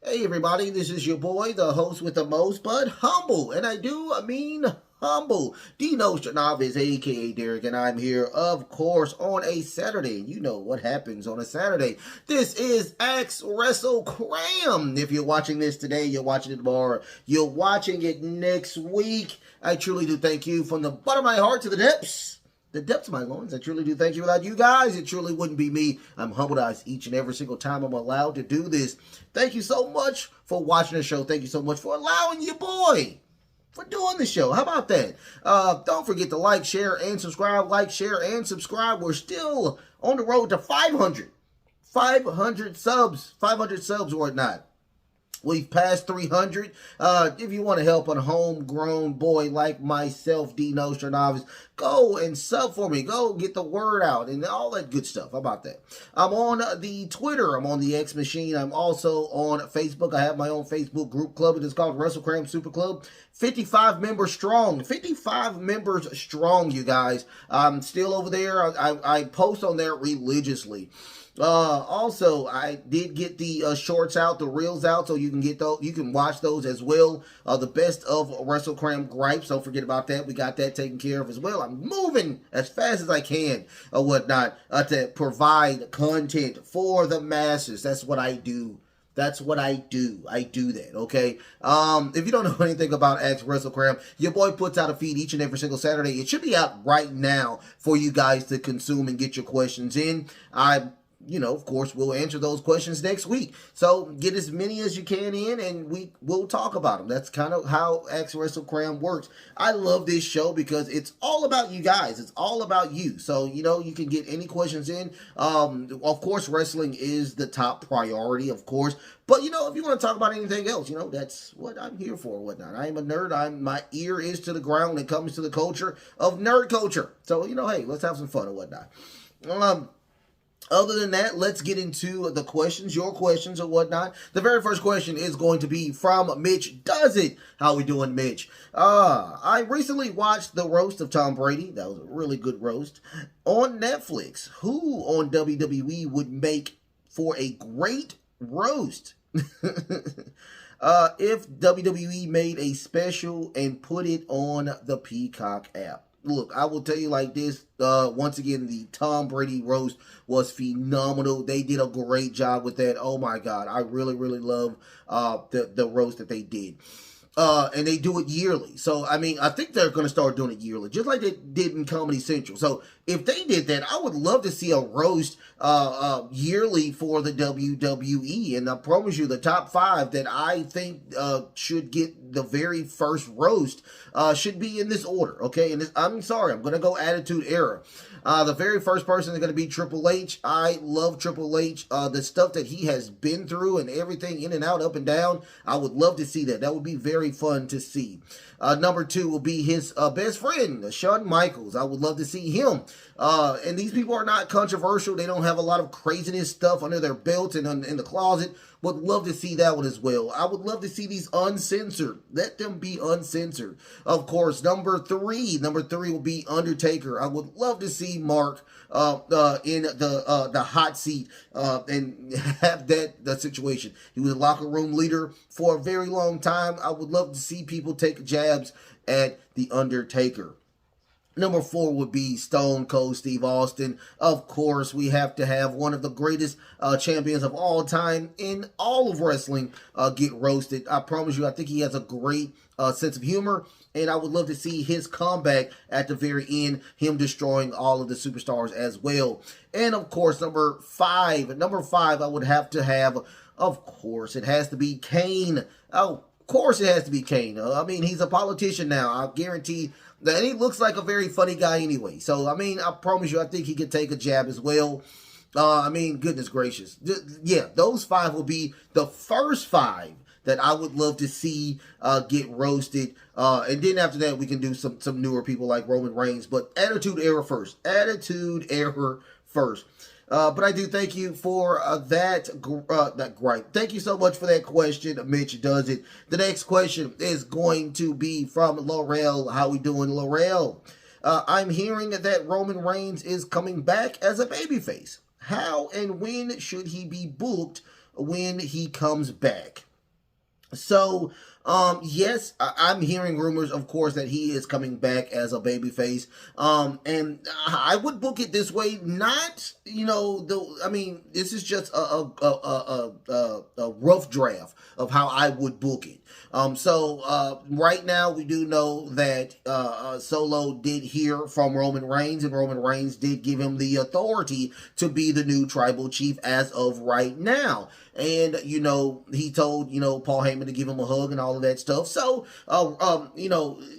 Hey everybody, this is your boy, the host with the most, but humble, and I do mean humble. Dino Novice, aka Derek, and I'm here, of course, on a Saturday. You know what happens on a Saturday. This is Axe Wrestlekram. If you're watching this today, you're watching it tomorrow, you're watching it next week. I truly do thank you from the bottom of my heart to the depths of my loins. I truly do thank you. Without you guys, it truly wouldn't be me. I'm humbled each and every single time I'm allowed to do this. Thank you so much for watching the show. Thank you so much for allowing your boy for doing the show. How about that? Don't forget to like, share, and subscribe. Like, share, and subscribe. We're still on the road to 500. 500 subs. 500 subs or whatnot. We've passed 300. If you want to help a homegrown boy like myself, Dino Novice, go and sub for me. Go get the word out and all that good stuff. How about that? I'm on the Twitter. I'm on the X Machine. I'm also on Facebook. I have my own Facebook group club. It is called Wrestlekram Super Club. 55 members strong. 55 members strong, you guys. I'm still over there. I post on there religiously. Also, I did get the shorts out, the reels out, so you can get those. You can watch those as well. The best of Wrestlekram gripes. Don't forget about that. We got that taken care of as well. I'm moving as fast as I can, or whatnot, to provide content for the masses. That's what I do. That's what I do. I do that, okay? If you don't know anything about Axe Wrestlekram, your boy puts out a feed each and every single Saturday. It should be out right now for you guys to consume and get your questions in. Of course, we'll answer those questions next week. So get as many as you can in, and we'll talk about them. That's kind of how Axe Wrestlekram works. I love this show because it's all about you guys. It's all about you. So, you can get any questions in. Of course, wrestling is the top priority, of course. But, if you want to talk about anything else, that's what I'm here for and whatnot. I am a nerd. My ear is to the ground when it comes to the culture of nerd culture. So, hey, let's have some fun and whatnot. Other than that, let's get into the questions, your questions or whatnot. The very first question is going to be from Mitch Does It. How we doing, Mitch? I recently watched the roast of Tom Brady. That was a really good roast. On Netflix, who on WWE would make for a great roast? If WWE made a special and put it on the Peacock app. Look, I will tell you like this. Once again, the Tom Brady roast was phenomenal. They did a great job with that. Oh my God, I really, really love the roast that they did. And they do it yearly. So, I think they're going to start doing it yearly, just like they did in Comedy Central. So, if they did that, I would love to see a roast yearly for the WWE. And I promise you, the top 5 that I think should get the very first roast should be in this order, okay? And I'm sorry, I'm going to go Attitude Era. The very first person is going to be Triple H. I love Triple H. The stuff that he has been through and everything in and out, up and down, I would love to see that. That would be very fun to see. Number 2 will be his best friend, Shawn Michaels. I would love to see him. And these people are not controversial. They don't have a lot of craziness stuff under their belt and in the closet. Would love to see that one as well. I would love to see these uncensored. Let them be uncensored. Of course, number three will be Undertaker. I would love to see Mark in the hot seat and have that situation. He was a locker room leader for a very long time. I would love to see people take jabs at the Undertaker. Number 4 would be Stone Cold Steve Austin. Of course, we have to have one of the greatest champions of all time in all of wrestling get roasted. I promise you, I think he has a great sense of humor, and I would love to see his comeback at the very end, him destroying all of the superstars as well. And of course, number 5, I would have to have, of course, it has to be Kane. Oh, of course it has to be Kane. He's a politician now. I guarantee that he looks like a very funny guy anyway. So, I promise you, I think he could take a jab as well. Goodness gracious. Yeah, those 5 will be the first 5 that I would love to see get roasted. And then after that, we can do some newer people like Roman Reigns. But Attitude Era first. Attitude Era first. But I do thank you for that gripe. Thank you so much for that question, Mitch Does It. The next question is going to be from Laurel. How we doing, Laurel? I'm hearing that Roman Reigns is coming back as a babyface. How and when should he be booked when he comes back? So, yes, I'm hearing rumors, of course, that he is coming back as a babyface. And I would book it this way. Not, I mean, this is just a rough draft of how I would book it. Right now we do know that Solo did hear from Roman Reigns, and Roman Reigns did give him the authority to be the new tribal chief as of right now. And he told Paul Heyman to give him a hug and all of that stuff. So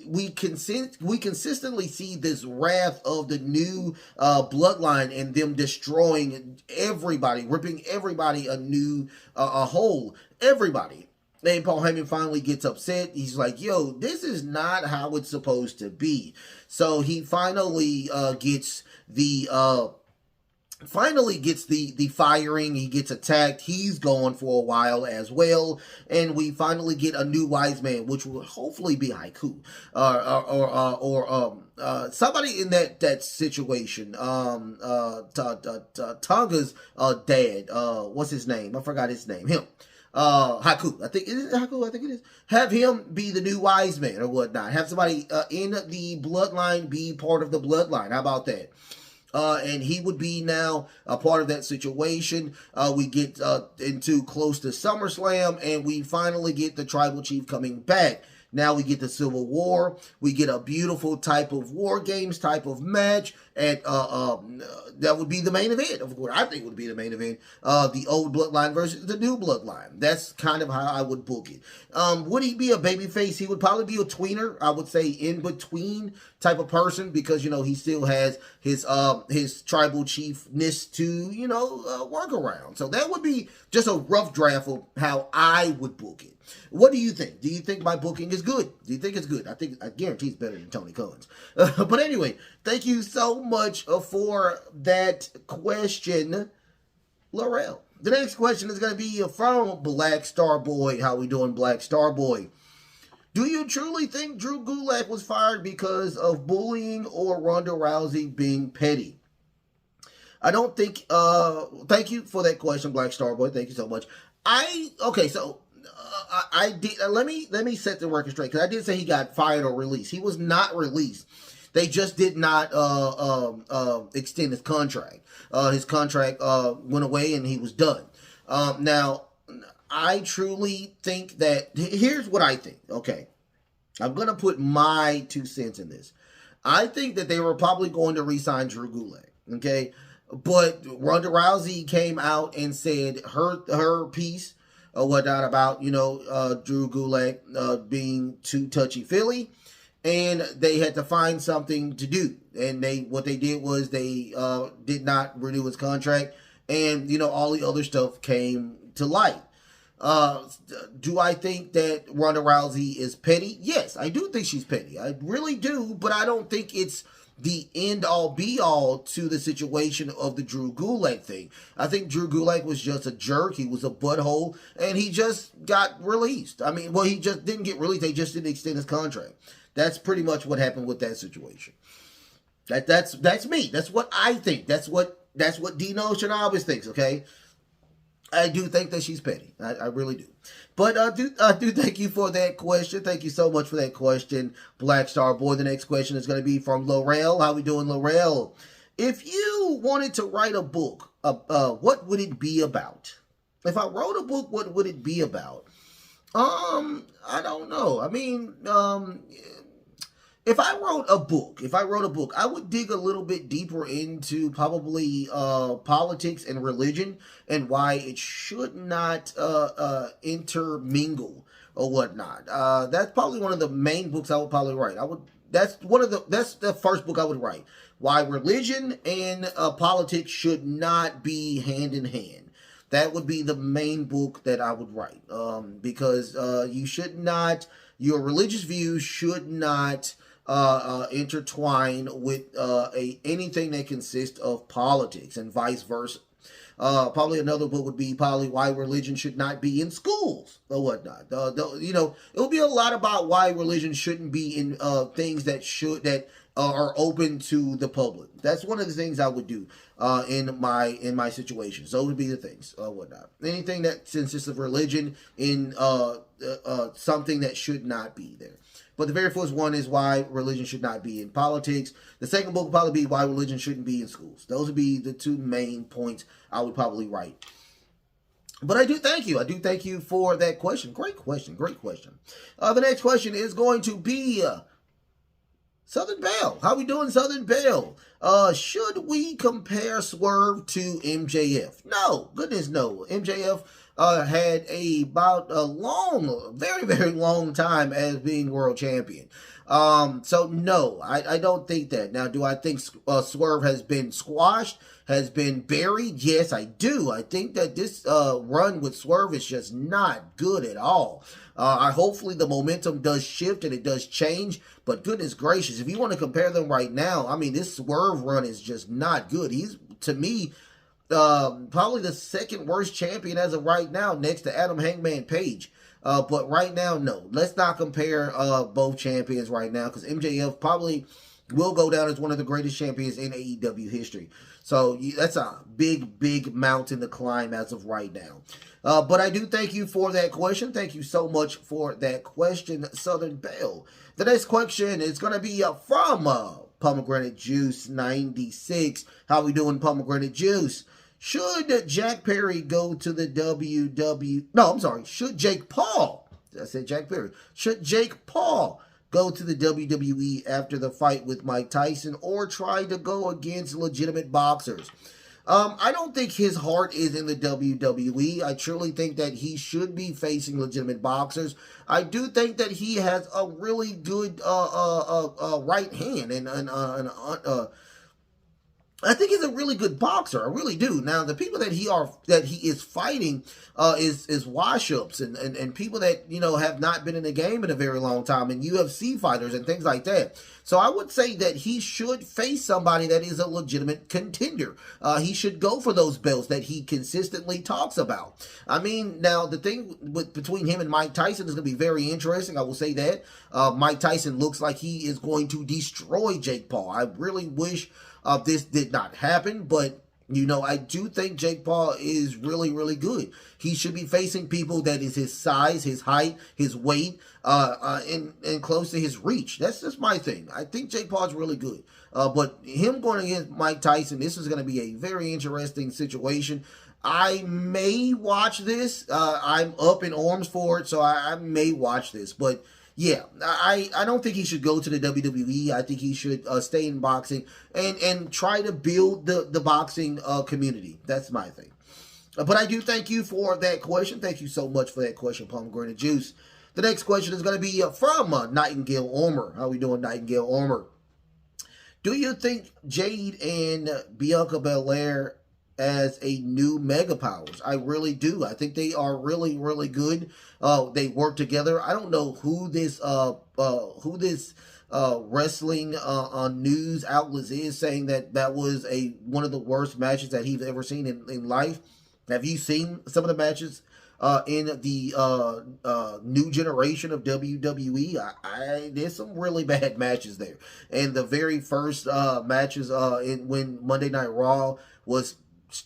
we consistently see this wrath of the new bloodline and them destroying everybody, ripping everybody a hole, everybody. And Paul Heyman finally gets upset. He's like, yo, this is not how it's supposed to be. So he finally gets the firing. He gets attacked. He's gone for a while as well. And we finally get a new wise man, which will hopefully be Haiku. Or somebody in that situation. Tonga's dad. What's his name? I forgot his name. Him. Haku. I think it is Haku. I think it is. Have him be the new wise man or whatnot. Have somebody in the bloodline be part of the bloodline. How about that? And he would be now a part of that situation. We get into close to SummerSlam, and we finally get the tribal chief coming back. Now we get the Civil War. We get a beautiful type of War Games type of match. And that would be the main event. Of course, I think it would be the main event. The old bloodline versus the new bloodline. That's kind of how I would book it. Would he be a babyface? He would probably be a tweener. I would say in between type of person, because he still has his tribal chiefness to work around. So that would be just a rough draft of how I would book it. What do you think? Do you think my booking is good? Do you think it's good? I guarantee it's better than Tony Khan's. But anyway, thank you so much for that question, Laurel. The next question is going to be from Black Star Boy. How we doing, Black Star Boy? Do you truly think Drew Gulak was fired because of bullying or Ronda Rousey being petty? I don't think, thank you for that question, Black Star Boy. Thank you so much. I did. Let me set the record straight, because I did say he got fired or released. He was not released. They just did not extend his contract. His contract went away and he was done. Now, I truly think that, here's what I think. Okay, I'm gonna put my 2 cents in this. I think that they were probably going to re-sign Drew Gulak. Okay, but Ronda Rousey came out and said her piece or whatnot about, Drew Gulak being too touchy-feely, and they had to find something to do. And what they did was they did not renew his contract, and, all the other stuff came to light. Do I think that Ronda Rousey is petty? Yes, I do think she's petty. I really do, but I don't think it's the end-all, be-all to the situation of the Drew Gulak thing. I think Drew Gulak was just a jerk. He was a butthole, and he just got released. I mean, well, he just didn't get released. They just didn't extend his contract. That's pretty much what happened with that situation. That's me. That's what I think. That's what Dino Chanabis thinks, okay? I do think that she's petty. I really do. But I do thank you for that question. Thank you so much for that question, Black Star Boy. The next question is going to be from Laurel. How we doing, Laurel? If you wanted to write a book, what would it be about? If I wrote a book, what would it be about? I don't know. I mean, if I wrote a book, I would dig a little bit deeper into probably politics and religion and why it should not intermingle or whatnot. That's probably one of the main books I would probably write. That's the first book I would write. Why religion and politics should not be hand in hand. That would be the main book that I would write. Because your religious views should not intertwine with anything that consists of politics, and vice versa. Probably another book would be probably why religion should not be in schools or whatnot. It will be a lot about why religion shouldn't be in things that are open to the public. That's one of the things I would do in my situations. Those would be the things, whatnot. Anything that consists of religion in something that should not be there. But the very first one is why religion should not be in politics. The second book would probably be why religion shouldn't be in schools. Those would be the two main points I would probably write. But I do thank you. I do thank you for that question. Great question. Great question. The next question is going to be Southern Belle. How we doing, Southern Belle? Should we compare Swerve to MJF? No. Goodness no. MJF had about a long, very, very long time as being world champion. So no, I don't think that. Now, do I think Swerve has been squashed, has been buried? Yes, I do. I think that this run with Swerve is just not good at all. Hopefully the momentum does shift and it does change, but goodness gracious, if you want to compare them right now, I mean, this Swerve run is just not good. He's, to me, probably the second worst champion as of right now, next to Adam Hangman Page. But right now, no. Let's not compare both champions right now, because MJF probably will go down as one of the greatest champions in AEW history. So that's a big, big mountain to climb as of right now. But I do thank you for that question. Thank you so much for that question, Southern Belle. The next question is going to be from Pomegranate Juice 96. How we doing, Pomegranate Juice? Should Jack Perry go to the WWE? No, I'm sorry. Should Jake Paul? I said Jack Perry. Should Jake Paul go to the WWE after the fight with Mike Tyson, or try to go against legitimate boxers? I don't think his heart is in the WWE. I truly think that he should be facing legitimate boxers. I do think that he has a really good right hand, and I think he's a really good boxer. I really do. Now, the people that he is fighting is wash-ups and people that, you know, have not been in the game in a very long time, and UFC fighters and things like that. So I would say that he should face somebody that is a legitimate contender. He should go for those belts that he consistently talks about. I mean, now the thing between him and Mike Tyson is going to be very interesting. I will say that. Mike Tyson looks like he is going to destroy Jake Paul. I really wish this did not happen, but you know, I do think Jake Paul is really, really good. He should be facing people that is his size, his height, his weight, and close to his reach. That's just my thing. I think Jake Paul is really good. But him going against Mike Tyson, this is going to be a very interesting situation. I may watch this. I'm up in arms for it, so I may watch this. But yeah, I don't think he should go to the WWE. I think he should stay in boxing and try to build the boxing community. That's my thing. But I do thank you for that question. Thank you so much for that question, Pomegranate Juice. The next question is going to be from Nightingale Ormer. How we doing, Nightingale Ormer? Do you think Jade and Bianca Belair as a new Mega Powers? I really do. I think they are really, really good. They work together. I don't know who this wrestling news outlets is saying that was one of the worst matches that he's ever seen in life. Have you seen some of the matches in the new generation of WWE? There's some really bad matches there. And the very first matches when Monday Night Raw was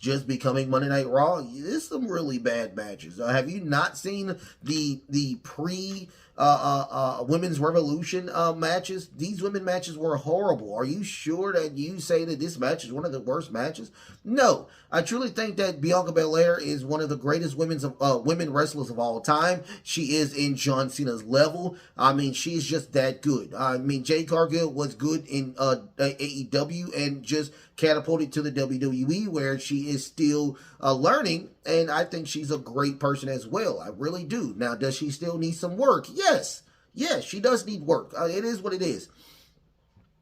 just becoming Monday Night Raw, there's some really bad matches. Have you not seen the pre Women's Revolution matches? These women matches were horrible. Are you sure that you say that this match is one of the worst matches? No, I truly think that Bianca Belair is one of the greatest women wrestlers of all time. She is in John Cena's level. I mean, she's just that good. I mean, Jade Cargill was good in AEW and just catapulted to the WWE, where she is still learning, and I think she's a great person as well. I really do. Now, does she still need some work? Yes, she does need work. It is what it is.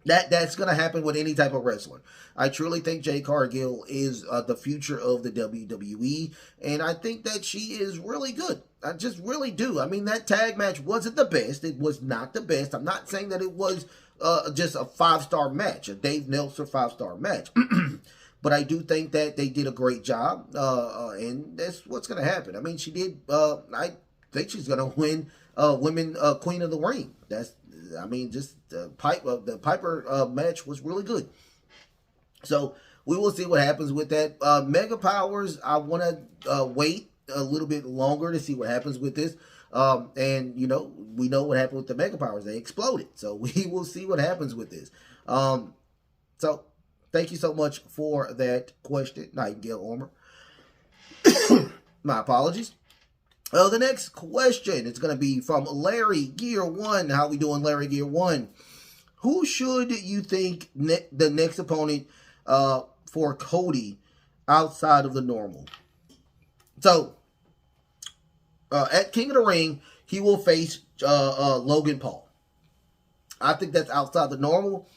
That's going to happen with any type of wrestler. I truly think Jade Cargill is the future of the WWE, and I think that she is really good. I just really do. I mean, that tag match wasn't the best. It was not the best. I'm not saying that it was just a 5-star match, a Dave Meltzer 5-star match. But I do think that they did a great job, and that's what's going to happen. I mean, she did. I think she's going to win Queen of the Ring. I mean, just the Piper match was really good. So we will see what happens with that. Mega Powers, I want to wait a little bit longer to see what happens with this. And, you know, we know what happened with the Mega Powers. They exploded. So we will see what happens with this. So thank you so much for that question, Nightingale Armor. My apologies. The next question is going to be from Larry Gear 1. How we doing, Larry Gear 1? Who should you think the next opponent for Cody outside of the normal? So, at King of the Ring, he will face Logan Paul. I think that's outside the normal.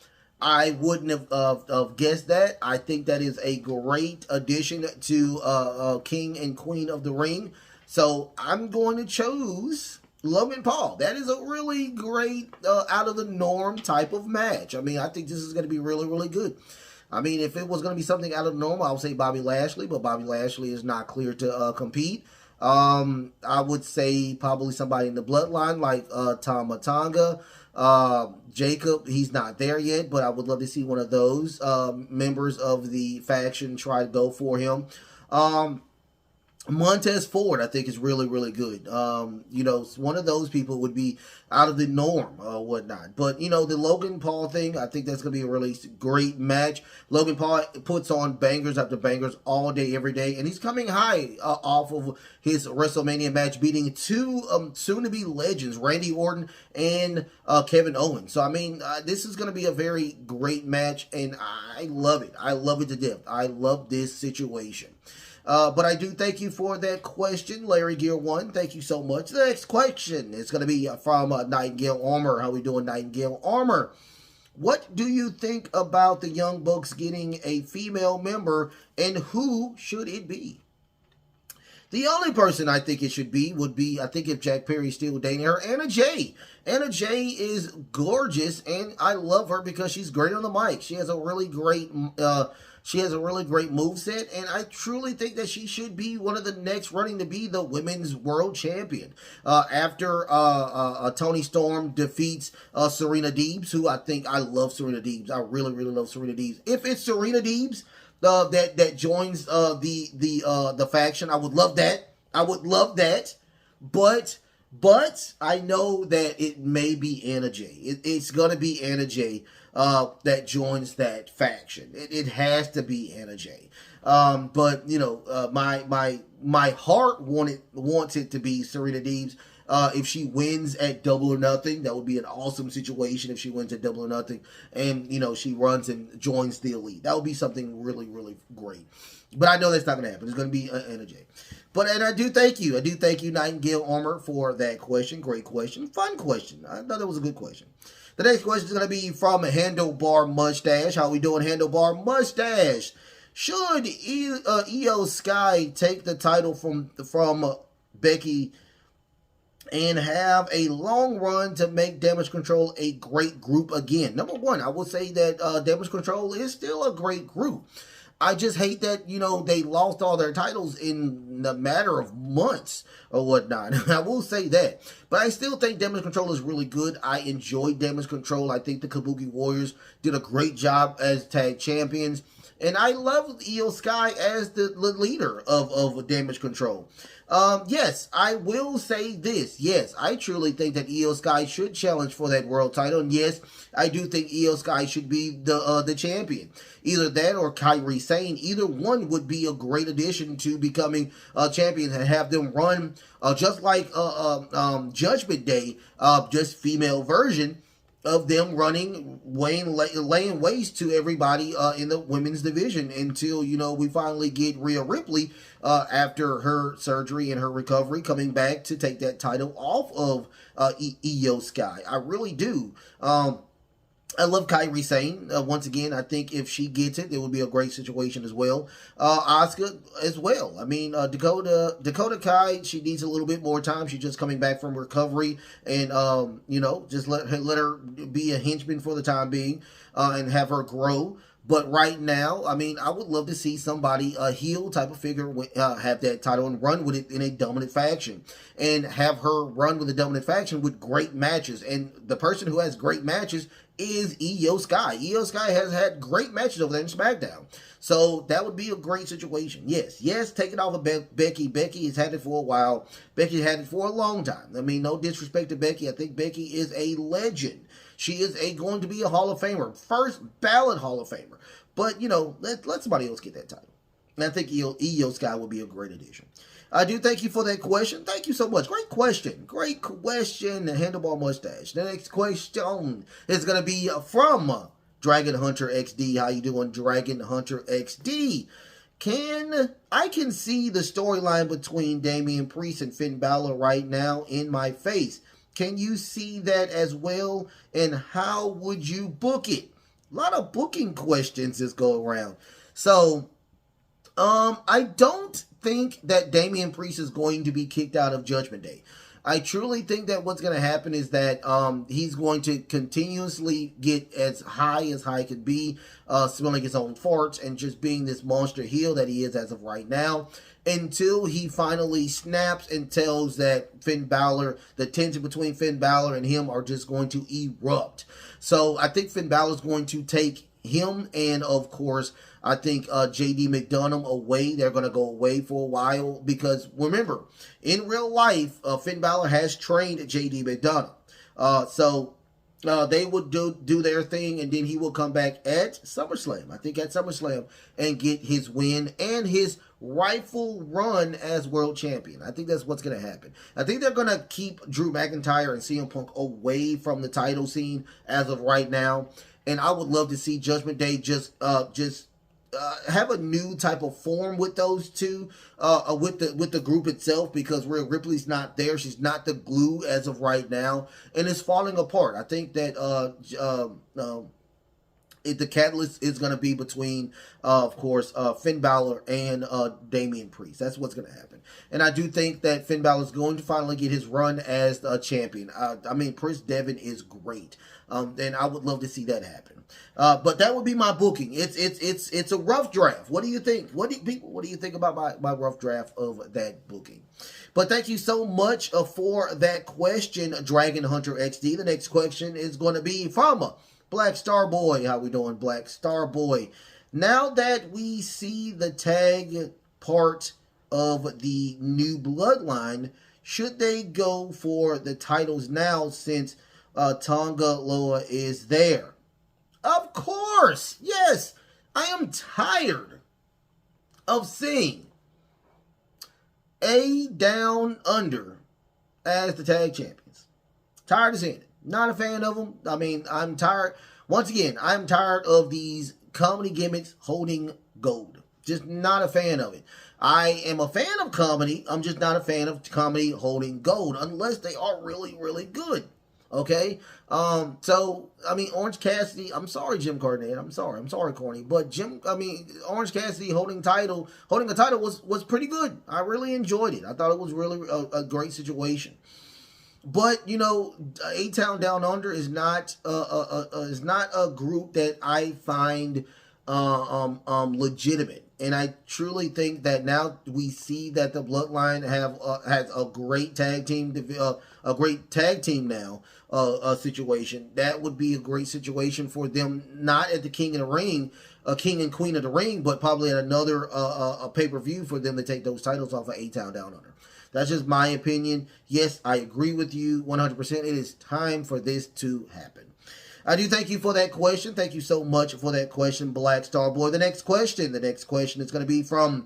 I wouldn't have guessed that. I think that is a great addition to King and Queen of the Ring. So I'm going to choose Logan Paul. That is a really great out of the norm type of match. I mean, I think this is going to be really, really good. I mean, if it was going to be something out of the normal, I would say Bobby Lashley, but Bobby Lashley is not clear to compete. I would say probably somebody in the bloodline like Tama Tonga. Jacob, he's not there yet, but I would love to see one of those members of the faction try to go for him. Montez Ford, I think, is really, really good. You know, one of those people would be out of the norm or whatnot. But, you know, the Logan Paul thing, I think that's going to be a really great match. Logan Paul puts on bangers after bangers all day, every day. And he's coming high off of his WrestleMania match, beating two soon-to-be legends, Randy Orton and Kevin Owens. So, I mean, this is going to be a very great match, and I love it. I love it to death. I love this situation. But I do thank you for that question, Larry Gear 1. Thank you so much. The next question is going to be from Nightingale Armor. How we doing, Nightingale Armor? What do you think about the Young Bucks getting a female member, and who should it be? The only person I think it should be would be, I think if Jack Perry's still dating her, Anna Jay. Anna Jay is gorgeous, and I love her because she's great on the mic. She has a really great moveset, and I truly think that she should be one of the next running to be the women's world champion. After Toni Storm defeats Serena Deebs, who I love Serena Deebs. I really, really love Serena Deebs. If it's Serena Deebs that joins the faction, I would love that. I would love that. But I know that it may be Anna Jay. It's going to be Anna Jay that joins that faction. It has to be Anna Jay. But, you know, my heart wants it to be Serena Deebs. If she wins at Double or Nothing, that would be an awesome situation if she wins at Double or Nothing. And, you know, she runs and joins the Elite. That would be something really, really great. But I know that's not going to happen. It's going to be Anna Jay. And I do thank you. I do thank you, Nightingale Armor, for that question. Great question. Fun question. I thought that was a good question. The next question is going to be from Handlebar Mustache. How we doing, Handlebar Mustache? Should Io Sky take the title from Becky and have a long run to make Damage Control a great group again? Number one, I will say that Damage Control is still a great group. I just hate that, you know, they lost all their titles in a matter of months or whatnot. I will say that. But I still think Damage Control is really good. I enjoyed Damage Control. I think the Kabuki Warriors did a great job as tag champions. And I love Io Sky as the leader of Damage Control. Yes, I will say this. Yes, I truly think that Io Sky should challenge for that world title. And yes, I do think Io Sky should be the champion. Either that or Kairi Sane. Either one would be a great addition to becoming a champion and have them run just like Judgment Day, just female version of them running, laying waste to everybody in the women's division until, you know, we finally get Rhea Ripley after her surgery and her recovery coming back to take that title off of Io Sky. I really do. I love Kairi Sane. Once again, I think if she gets it, it would be a great situation as well. Asuka as well. I mean, Dakota Kai, she needs a little bit more time. She's just coming back from recovery, and you know, just let her be a henchman for the time being, and have her grow. But right now, I mean, I would love to see somebody, a heel type of figure, have that title and run with it in a dominant faction. And have her run with a dominant faction with great matches. And the person who has great matches is Io Sky. Io Sky has had great matches over there in SmackDown. So that would be a great situation. Yes, take it off of Becky. Becky has had it for a while. Becky had it for a long time. I mean, no disrespect to Becky. I think Becky is a legend. She is going to be a Hall of Famer. First ballot Hall of Famer. But, you know, let somebody else get that title. And I think Io Sky will be a great addition. I do thank you for that question. Thank you so much. Great question. Great question, the Handlebar Mustache. The next question is going to be from Dragon Hunter XD. How you doing, Dragon Hunter XD? I can see the storyline between Damian Priest and Finn Balor right now in my face. Can you see that as well? And how would you book it? A lot of booking questions this go around. So, I don't think that Damian Priest is going to be kicked out of Judgment Day. I truly think that what's going to happen is that he's going to continuously get as high could be, smelling his own farts and just being this monster heel that he is as of right now, until he finally snaps and tells that Finn Balor, the tension between Finn Balor and him are just going to erupt. So I think Finn Balor is going to take him and, of course, I think JD McDonough away. They're going to go away for a while because, remember, in real life, Finn Balor has trained JD McDonough. So they would do their thing, and then he will come back at SummerSlam. I think at SummerSlam, and get his win and his rightful run as world champion. I think that's what's going to happen. I think they're going to keep Drew McIntyre and CM Punk away from the title scene as of right now. And I would love to see Judgment Day just have a new type of form with those two, with the group itself, because Rhea Ripley's not there. She's not the glue as of right now, and it's falling apart. I think that the catalyst is going to be between, of course, Finn Balor and Damian Priest. That's what's going to happen. And I do think that Finn Balor is going to finally get his run as a champion. I mean, Prince Devitt is great. And I would love to see that happen. But that would be my booking. It's a rough draft. What do you think? What do you think about my rough draft of that booking? But thank you so much for that question, Dragon Hunter XD. The next question is going to be from Black Star Boy. How we doing, Black Star Boy? Now that we see the tag part of the new bloodline, should they go for the titles now since Tonga Loa is there? Of course, yes. I am tired of seeing A Down Under as the tag champions. Tired of seeing it. Not a fan of them. I mean, I'm tired. Once again, I'm tired of these comedy gimmicks holding gold. Just not a fan of it. I am a fan of comedy. I'm just not a fan of comedy holding gold unless they are really, really good. Okay? So, I mean, Orange Cassidy, I'm sorry, Jim Cornette. I'm sorry, Corny. But Orange Cassidy holding a title was pretty good. I really enjoyed it. I thought it was really a great situation. But, you know, A-Town Down Under is not a group that I find legitimate. And I truly think that now we see that the Bloodline has a great tag team, now situation. That would be a great situation for them, not at the King of the Ring, King and Queen of the Ring, but probably at another pay-per-view for them to take those titles off of A-Town Down Under. That's just my opinion. Yes, I agree with you 100%. It is time for this to happen. I do thank you for that question. Thank you so much for that question, Black Star Boy. The next question is going to be from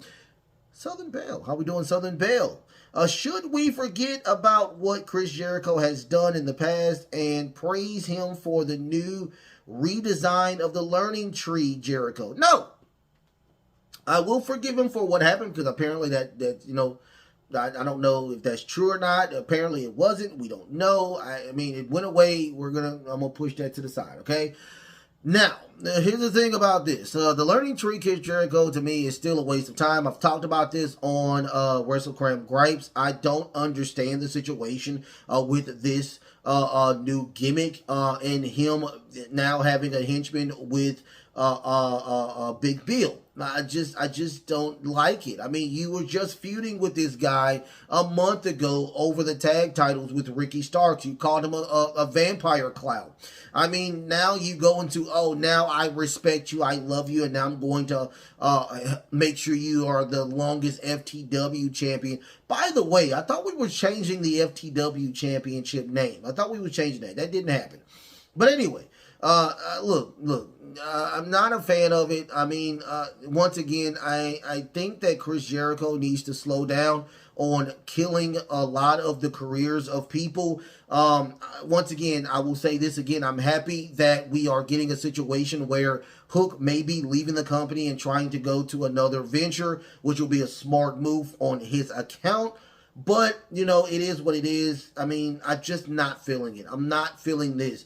Southern Belle. How we doing, Southern Belle? Should we forget about what Chris Jericho has done in the past and praise him for the new redesign of the Learning Tree Jericho? No. I will forgive him for what happened, because apparently that you know, I don't know if that's true or not. Apparently it wasn't. We don't know. I mean, it went away. I'm going to push that to the side, okay? Now, here's the thing about this. The learning tree, Chris Jericho, to me, is still a waste of time. I've talked about this on Wrestlekram Gripes. I don't understand the situation with this new gimmick and him now having a henchman with Big Bill. I just don't like it. I mean, you were just feuding with this guy a month ago over the tag titles with Ricky Starks. You called him a vampire clown. I mean, now you go into, oh, now I respect you, I love you, and now I'm going to make sure you are the longest FTW champion. By the way, I thought we were changing the FTW championship name. I thought we were changing that. That didn't happen. But anyway, look, I'm not a fan of it. I mean, once again, I think that Chris Jericho needs to slow down on killing a lot of the careers of people. Once again, I will say this again. I'm happy that we are getting a situation where Hook may be leaving the company and trying to go to another venture, which will be a smart move on his account. But, you know, it is what it is. I mean, I'm just not feeling it. I'm not feeling this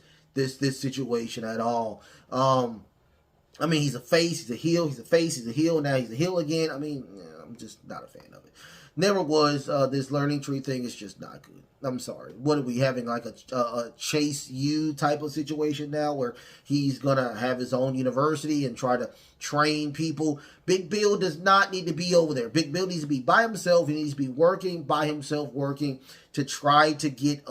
situation at all. I mean, he's a face, he's a heel, he's a face, he's a heel, now he's a heel again. I mean, I'm just not a fan of it. Never was. This learning tree thing is just not good. I'm sorry. What are we having, like a Chase U type of situation now where he's going to have his own university and try to train people? Big Bill does not need to be over there. Big Bill needs to be by himself. He needs to be working by himself, working to try to get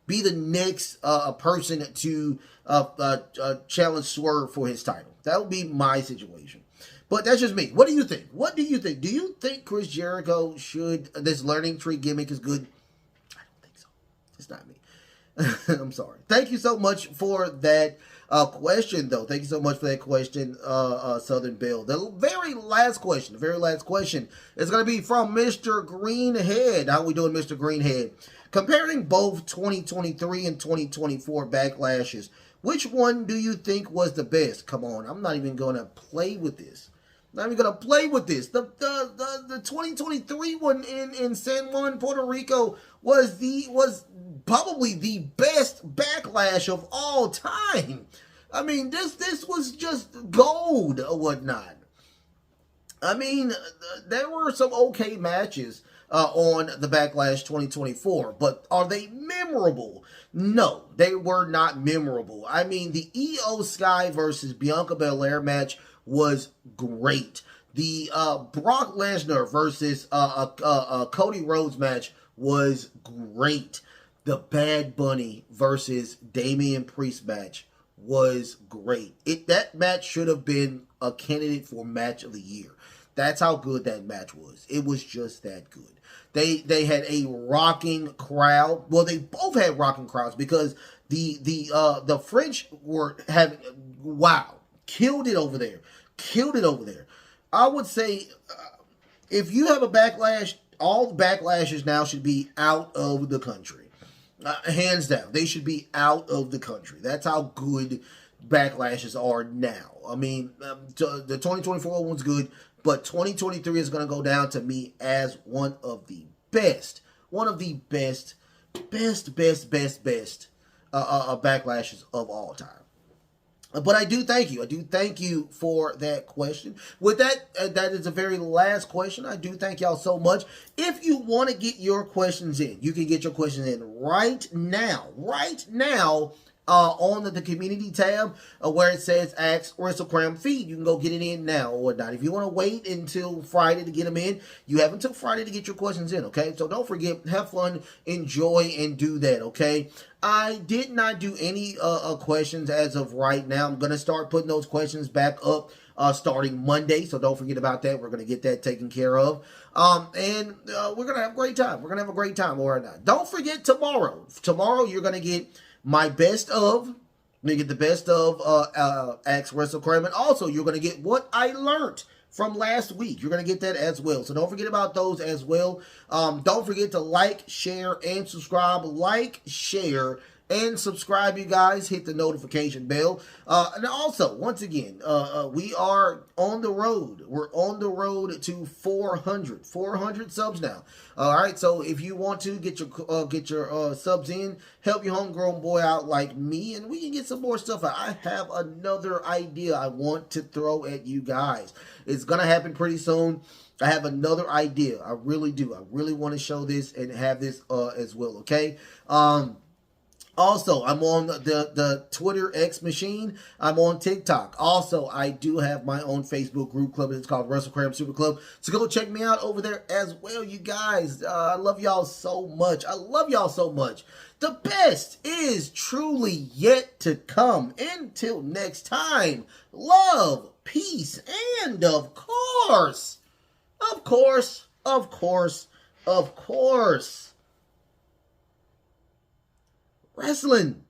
be the next person to challenge Swerve for his title. That would be my situation. But that's just me. What do you think? What do you think? Do you think Chris Jericho should, this learning tree gimmick is good? I don't think so. It's not me. I'm sorry. Thank you so much for that question, though. Thank you so much for that question, Southern Belle. The very last question is going to be from Mr. Greenhead. How we doing, Mr. Greenhead? Comparing both 2023 and 2024 backlashes, which one do you think was the best? Come on, I'm not even going to play with this. Not even going to play with this. The 2023 one in San Juan, Puerto Rico was probably the best backlash of all time. I mean, this was just gold or whatnot. I mean, there were some okay matches on the Backlash 2024, but are they memorable? No, they were not memorable. I mean, the Io Sky versus Bianca Belair match was great. The Brock Lesnar versus Cody Rhodes match was great. The Bad Bunny versus Damian Priest match was great. That match should have been a candidate for match of the year. That's how good that match was. It was just that good. They had a rocking crowd. Well, they both had rocking crowds because the French were having, wow, killed it over there. I would say if you have a backlash, all the backlashes now should be out of the country. Hands down, they should be out of the country. That's how good backlashes are now. I mean, the 2024 one's good, but 2023 is going to go down to me as one of the best backlashes of all time. But I do thank you. I do thank you for that question. With that, that is the very last question. I do thank y'all so much. If you want to get your questions in, you can get your questions in right now. On the community tab where it says Ask Wrestlekram feed. You can go get it in now or whatnot. If you want to wait until Friday to get them in, you have until Friday to get your questions in, okay? So don't forget, have fun, enjoy, and do that, okay? I did not do any questions as of right now. I'm going to start putting those questions back up starting Monday, so don't forget about that. We're going to get that taken care of. And we're going to have a great time. We're going to have a great time or not. Don't forget tomorrow. Tomorrow you're going to get my best of, you get the best of Ask Wrestlekram, and also you're going to get what I learned from last week. You're going to get that as well. So don't forget about those as well. Don't forget to like, share, and subscribe. Like, share, and subscribe, you guys. Hit the notification bell. And also, once again, we are on the road. We're on the road to 400 subs now. All right, so if you want to get your subs in, help your homegrown boy out like me, and we can get some more stuff out. I have another idea I want to throw at you guys. It's gonna happen pretty soon. I have another idea. I really do. I really want to show this and have this as well. Okay. Also, I'm on the Twitter X machine. I'm on TikTok. Also, I do have my own Facebook group club. It's called Wrestlekram Super Club. So go check me out over there as well, you guys. I love y'all so much. I love y'all so much. The best is truly yet to come. Until next time, love, peace, and of course, wrestling.